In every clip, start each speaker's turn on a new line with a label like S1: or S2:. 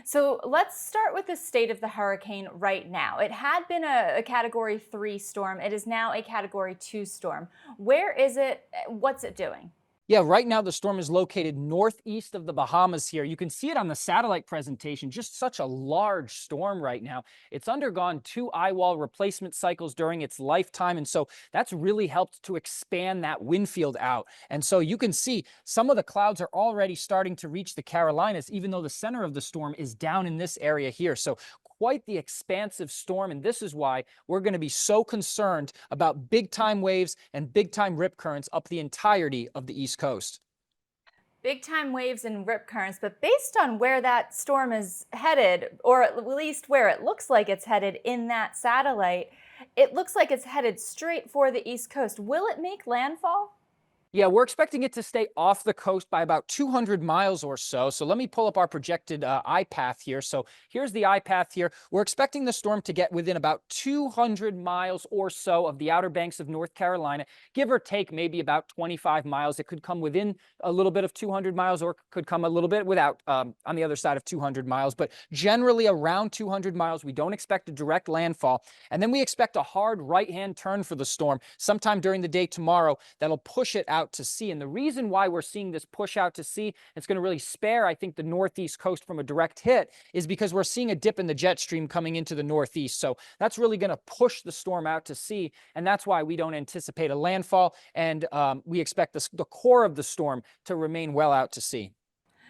S1: So let's start with the state of the hurricane right now. It had been a Category 3 storm. It is now a Category 2 storm. Where is it? What's it doing?
S2: Yeah, right now the storm is located northeast of the Bahamas here. You can see it on the satellite presentation, just such a large storm right now. It's undergone two eye wall replacement cycles during its lifetime. And so that's really helped to expand that wind field out. And so you can see some of the clouds are already starting to reach the Carolinas, even though the center of the storm is down in this area here. So quite the expansive storm. And this is why we're going to be so concerned about big time waves and big time rip currents up the entirety of the East Coast.
S1: Big time waves and rip currents, but based on where that storm is headed, or at least where it looks like it's headed in that satellite, it looks like it's headed straight for the East Coast. Will it make landfall?
S2: Yeah, we're expecting it to stay off the coast by about 200 miles or so. So let me pull up our projected eye path here. So here's the eye path here. We're expecting the storm to get within about 200 miles or so of the Outer Banks of North Carolina, give or take maybe about 25 miles. It could come within a little bit of 200 miles or could come a little bit without on the other side of 200 miles. But generally around 200 miles, we don't expect a direct landfall. And then we expect a hard right-hand turn for the storm sometime during the day tomorrow that'll push it out to sea. And the reason why we're seeing this push out to sea, it's going to really spare, I think, the northeast coast from a direct hit, is because we're seeing a dip in the jet stream coming into the northeast. So that's really going to push the storm out to sea. And that's why we don't anticipate a landfall. And we expect the core of the storm to remain well out to sea.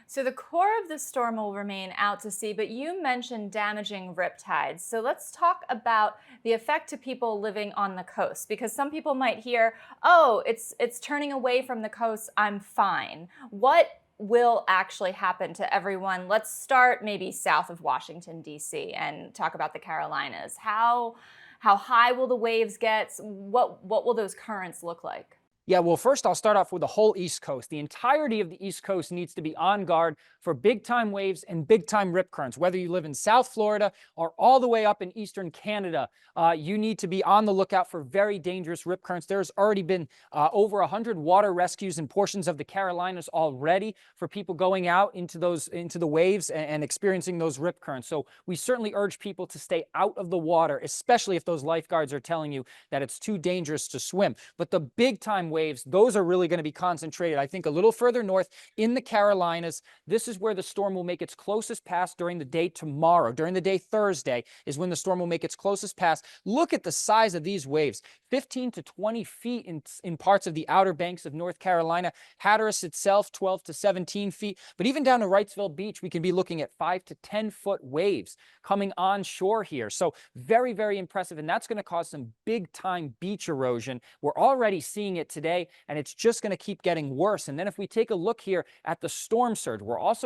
S1: So the core of the storm will remain out to sea, but you mentioned damaging riptides. So let's talk about the effect to people living on the coast, because some people might hear, "Oh, it's turning away from the coast. I'm fine." What will actually happen to everyone? Let's start maybe south of Washington D.C. and talk about the Carolinas. How high will the waves get? What will those currents look like?
S2: Yeah, well, first I'll start off with the whole East Coast. The entirety of the East Coast needs to be on guard for big time waves and big time rip currents. Whether you live in South Florida or all the way up in Eastern Canada, you need to be on the lookout for very dangerous rip currents. There's already been over 100 water rescues in portions of the Carolinas already for people going out into the waves and experiencing those rip currents. So we certainly urge people to stay out of the water, especially if those lifeguards are telling you that it's too dangerous to swim. But the big time waves, those are really going to be concentrated, I think, a little further north in the Carolinas. This is where the storm will make its closest pass during the day tomorrow. During the day Thursday is when the storm will make its closest pass. Look at the size of these waves, 15 to 20 feet in parts of the Outer Banks of North Carolina. Hatteras itself, 12 to 17 feet. But even down to Wrightsville Beach, we can be looking at 5 to 10-foot waves coming on shore here. So very, very impressive. And that's going to cause some big time beach erosion. We're already seeing it today, and it's just going to keep getting worse. And then if we take a look here at the storm surge, we're also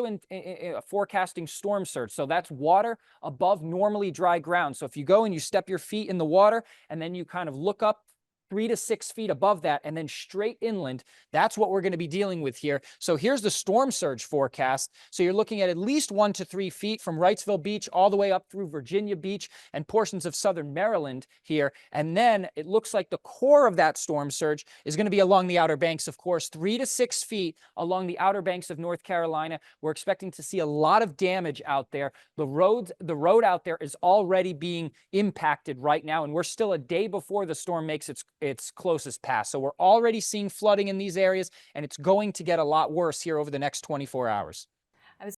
S2: forecasting storm surge. So that's water above normally dry ground. So if you go and you step your feet in the water and then you kind of look up 3 to 6 feet above that and then straight inland, that's what we're going to be dealing with here. So here's the storm surge forecast. So you're looking at least 1 to 3 feet from Wrightsville Beach all the way up through Virginia Beach and portions of southern Maryland here. And then it looks like the core of that storm surge is going to be along the Outer Banks, of course, 3 to 6 feet along the Outer Banks of North Carolina. We're expecting to see a lot of damage out there. The road out there is already being impacted right now, and we're still a day before the storm makes its closest pass. So we're already seeing flooding in these areas, and it's going to get a lot worse here over the next 24 hours.